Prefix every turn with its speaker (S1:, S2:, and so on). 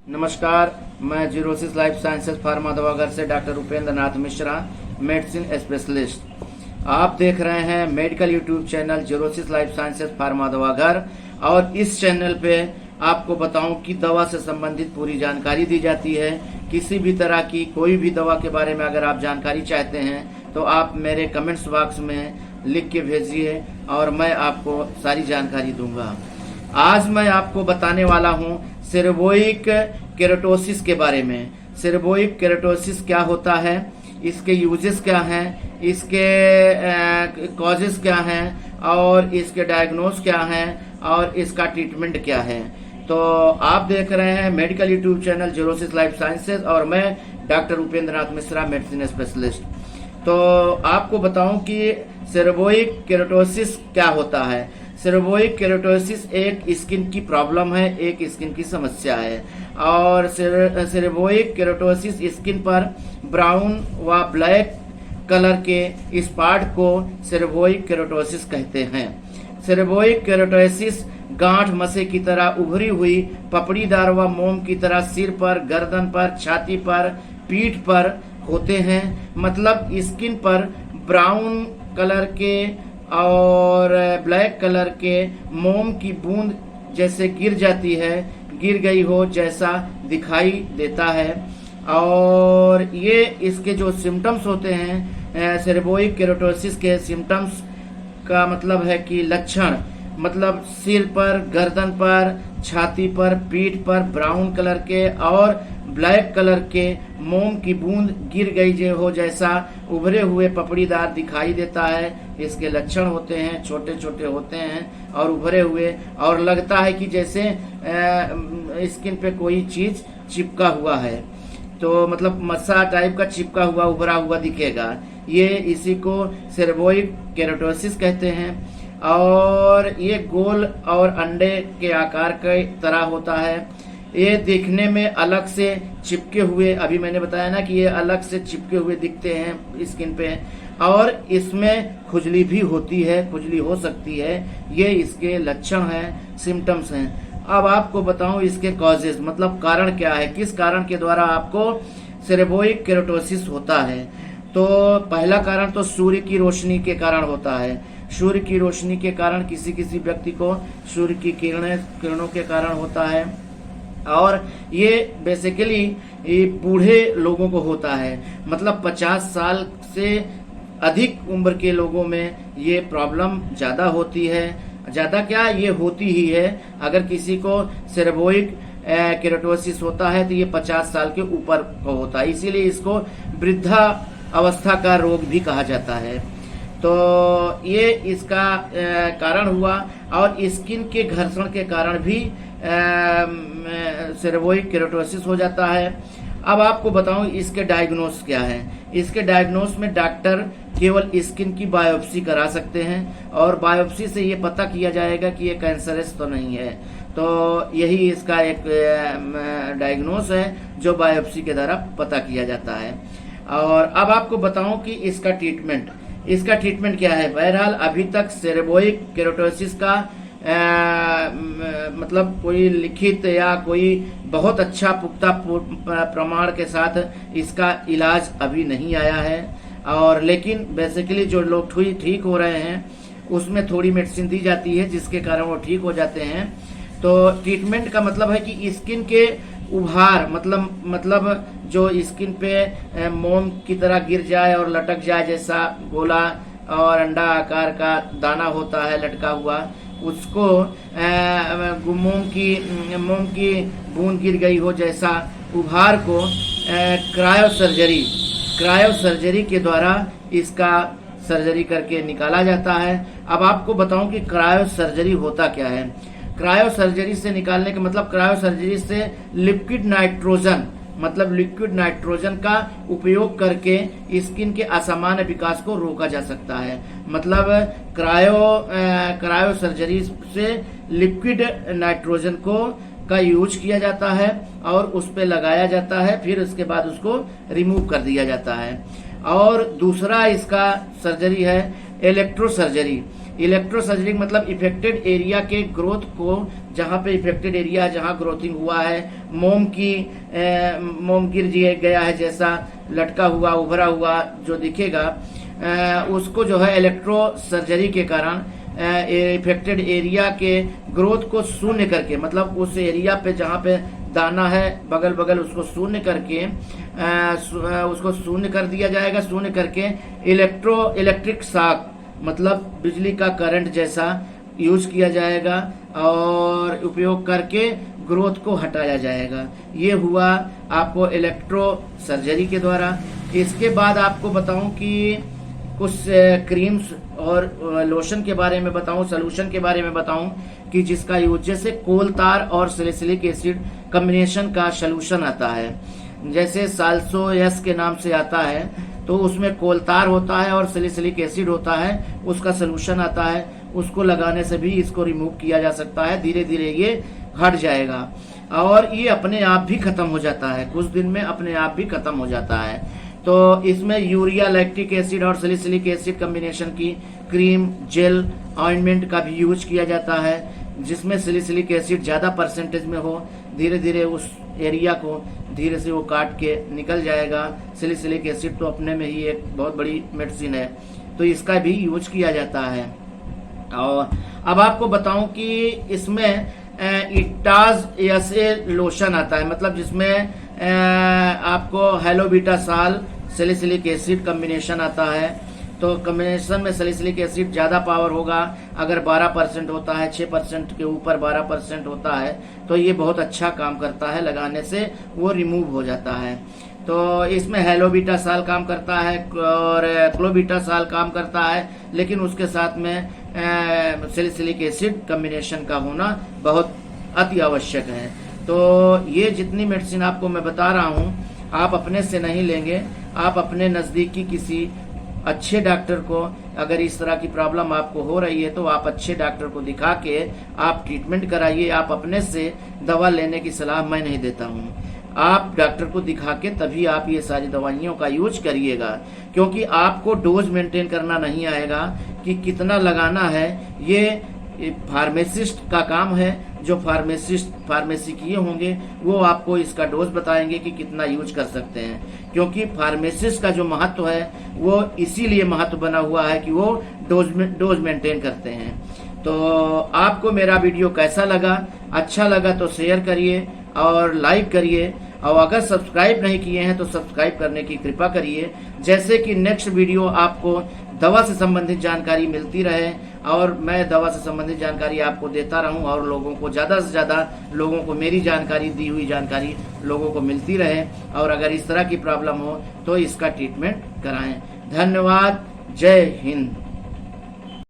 S1: नमस्कार, मैं Xerosis life sciences pharma Davaghar से doctor Upendra Nath Mishra, medicine specialist. आप देख रहे हैं medical YouTube channel Xerosis life sciences pharma Davaghar. और इस चैनल पे आपको बताऊं कि दवा से संबंधित पूरी जानकारी दी जाती है। किसी भी तरह की कोई भी दवा के बारे में अगर आप जानकारी चाहते हैं तो आप मेरे कमेंट्स बॉक्स में लिख के भेजिए और मैं आपको सारी जानकारी दूंगा। आज मैं आपको बताने वाला हूं सेरेब्रोइक केराटोसिस के बारे में। सेरेब्रोइक केराटोसिस क्या होता है, इसके यूजेस क्या हैं, इसके कॉजेस क्या हैं और इसके डायग्नोस क्या हैं और इसका ट्रीटमेंट क्या है। तो आप देख रहे हैं medical YouTube channel Xerosis life sciences और मैं doctor Upendra Nath Mishra, medicine specialist. तो आपको बताऊं कि सेरेब्रोइक केराटोसिस क्या होता है। सेरेब्रोइक केराटोसिस एक स्किन की प्रॉब्लम है, एक स्किन की समस्या है। और सेरेब्रोइक केराटोसिस स्किन पर ब्राउन व ब्लैक कलर के स्पॉट को सेरेब्रोइक केराटोसिस कहते हैं। सेरेब्रोइक केराटोसिस गांठ मसे की तरह उभरी हुई पपड़ीदार व मोम की तरह सिर पर, गर्दन पर, छाती पर, पीठ पर होते हैं। मतलब स्किन पर ब्राउन कलर के और ब्लैक कलर के मोम की बूंद जैसे गिर जाती है, गिर गई हो जैसा दिखाई देता है। और ये इसके जो सिम्टम्स होते हैं सेरेब्रोइक केराटोसिस के सिम्टम्स का मतलब है कि लक्षण, मतलब सिर पर, गर्दन पर, छाती पर, पीठ पर ब्राउन कलर के और ब्लैक कलर के मोम की बूंद गिर गई जो हो जैसा उभरे हुए पपड़ीदार दिखाई देता है। इसके लक्षण होते हैं, छोटे छोटे होते हैं और उभरे हुए, और लगता है कि जैसे स्किन पे कोई चीज चिपका हुआ है, तो मतलब मस्सा टाइप का चिपका हुआ उभरा हुआ दिखेगा। ये इसी को सेरेब्रोइक केराटोसिस कहते हैं। और ये गोल और अंडे के आकार के तरह होता है। ये दिखने में अलग से चिपके हुए, अभी मैंने बताया ना कि ये अलग से चिपके हुए दिखते हैं स्किन पे, और इसमें खुजली भी होती है, खुजली हो सकती है। ये इसके लक्षण हैं, सिम्टम्स हैं। अब आपको बताऊं इसके कॉजेज, मतलब कारण क्या है, किस कारण के द्वारा आपको सेरेब्रोइक केराटोसिस होता है। तो पहला कारण तो सूर्य की रोशनी के कारण होता है। सूर्य की रोशनी के कारण किसी किसी व्यक्ति को सूर्य की किरणों के कारण होता है। और ये बेसिकली बूढ़े लोगों को होता है, मतलब 50 साल से अधिक उम्र के लोगों में ये प्रॉब्लम ज्यादा होती है। ज्यादा क्या, ये होती ही है। अगर किसी को सेरेब्रोइक केराटोसिस होता है तो ये 50 साल के ऊपर को होता है, इसीलिए इसको वृद्धा अवस्था का रोग भी कहा जाता है। तो ये इसका कारण हुआ। और स्किन के घर्षण के कारण भी सेरेब्रोइक केराटोसिस हो जाता है। अब आपको बताऊं इसके डायग्नोस क्या है। इसके डायग्नोस में डॉक्टर केवल स्किन की बायोप्सी करा सकते हैं और बायोप्सी से ये पता किया जाएगा कि ये कैंसरस तो नहीं है। तो यही इसका एक डायग्नोस है जो बायोप्सी के द्वारा पता किया जाता है। और अब आपको बताऊं कि इसका ट्रीटमेंट क्या है। बहरहाल अभी तक सेरेब्रोइक केराटोसिस का मतलब कोई लिखित या कोई बहुत अच्छा पुख्ता प्रमाण के साथ इसका इलाज अभी नहीं आया है। और लेकिन बेसिकली जो लोग ठीक हो रहे हैं उसमें थोड़ी मेडिसिन दी जाती है जिसके कारण वो ठीक हो जाते हैं। तो ट्रीटमेंट का मतलब है कि स्किन के उभार, मतलब जो स्किन पे मोम की तरह गिर जाए और लटक जाए, जैसा गोला और अंडा आकार का दाना होता है लटका हुआ, उसको मोम की बूंद गिर गई हो जैसा उभार को क्रायो सर्जरी के द्वारा इसका सर्जरी करके निकाला जाता है। अब आपको बताऊं कि क्रायो सर्जरी होता क्या है। क्रायो सर्जरी से निकालने का मतलब, क्रायो सर्जरी से लिक्विड नाइट्रोजन का उपयोग करके स्किन के असामान्य विकास को रोका जा सकता है। मतलब क्रायो सर्जरी से लिक्विड नाइट्रोजन का यूज किया जाता है और उस पे लगाया जाता है, फिर उसके बाद उसको रिमूव कर दिया जाता है। और दूसरा इसका सर्जरी है इलेक्ट्रो सर्जरी। इलेक्ट्रो सर्जरी मतलब इफेक्टेड एरिया के ग्रोथ को, जहाँ पे इफेक्टेड एरिया जहाँ ग्रोथिंग हुआ है, मोम गिर गया है जैसा लटका हुआ उभरा हुआ जो दिखेगा, उसको जो है इलेक्ट्रो सर्जरी के कारण इफेक्टेड एरिया के ग्रोथ को शून्य करके, मतलब उस एरिया पे जहाँ पे दाना है बगल बगल उसको शून्य करके उसको शून्य कर दिया जाएगा। शून्य करके इलेक्ट्रिक शॉक मतलब बिजली का करंट जैसा यूज किया जाएगा और उपयोग करके ग्रोथ को हटाया जाएगा। ये हुआ आपको इलेक्ट्रो सर्जरी के द्वारा। इसके बाद आपको बताऊं कि कुछ क्रीम्स और लोशन के बारे में बताऊं, सोल्यूशन के बारे में बताऊं कि जिसका यूज, जैसे कोलतार और सैलिसिलिक एसिड कॉम्बिनेशन का सोल्यूशन आता है, जैसे साल्सो यस के नाम से आता है, तो उसमें कोलतार होता है और सैलिसिलिक एसिड होता है, उसका सोल्यूशन आता है। उसको लगाने से भी इसको रिमूव किया जा सकता है, धीरे धीरे ये हट जाएगा और ये अपने आप भी खत्म हो जाता है, कुछ दिन में अपने आप भी खत्म हो जाता है। तो इसमें यूरिया लैक्टिक एसिड और सैलिसिलिक एसिड कॉम्बिनेशन की क्रीम, जेल, ऑइंटमेंट का भी यूज किया जाता है, जिसमें सैलिसिलिक एसिड ज़्यादा परसेंटेज में हो। धीरे धीरे उस एरिया को धीरे से वो काट के निकल जाएगा। सैलिसिलिक एसिड तो अपने में ही एक बहुत बड़ी मेडिसिन है, तो इसका भी यूज किया जाता है। और अब आपको बताऊं कि इसमें इटाज ऐसे लोशन आता है, मतलब जिसमें आपको हेलोबिटासाल सैलिसिलिक एसिड कॉम्बिनेशन आता है। तो कॉम्बिनेशन में सैलिसिलिक एसिड ज़्यादा पावर होगा, अगर 12% होता है, 6% के ऊपर 12% होता है, तो ये बहुत अच्छा काम करता है, लगाने से वो रिमूव हो जाता है। तो इसमें हेलोबिटासाल काम करता है और क्लोबिटासाल काम करता है, लेकिन उसके साथ में सैलिसिलिक एसिड कॉम्बिनेशन का होना बहुत अति आवश्यक है। तो ये जितनी मेडिसिन आपको मैं बता रहा हूँ, आप अपने से नहीं लेंगे, आप अपने नज़दीकी किसी अच्छे डॉक्टर को, अगर इस तरह की प्रॉब्लम आपको हो रही है तो आप अच्छे डॉक्टर को दिखा के आप ट्रीटमेंट कराइए। आप अपने से दवा लेने की सलाह मैं नहीं देता हूँ, आप डॉक्टर को दिखा के तभी आप ये सारी दवाइयों का यूज करिएगा, क्योंकि आपको डोज मेंटेन करना नहीं आएगा कि कितना लगाना है। ये फार्मासिस्ट का काम है, जो फार्मेसी किए होंगे वो आपको इसका डोज बताएंगे कि कितना यूज कर सकते हैं, क्योंकि फार्मासिस्ट का जो महत्व है वो इसीलिए महत्व बना हुआ है कि वो डोज मेंटेन करते हैं। तो आपको मेरा वीडियो कैसा लगा? अच्छा लगा तो शेयर करिए और लाइक करिए, और अगर सब्सक्राइब नहीं किए हैं तो सब्सक्राइब करने की कृपा करिए, जैसे कि नेक्स्ट वीडियो आपको दवा से संबंधित जानकारी मिलती रहे और मैं दवा से संबंधित जानकारी आपको देता रहूं और लोगों को ज़्यादा से ज़्यादा लोगों को मेरी जानकारी, दी हुई जानकारी लोगों को मिलती रहे, और अगर इस तरह की प्रॉब्लम हो तो इसका ट्रीटमेंट कराएं। धन्यवाद। जय हिंद।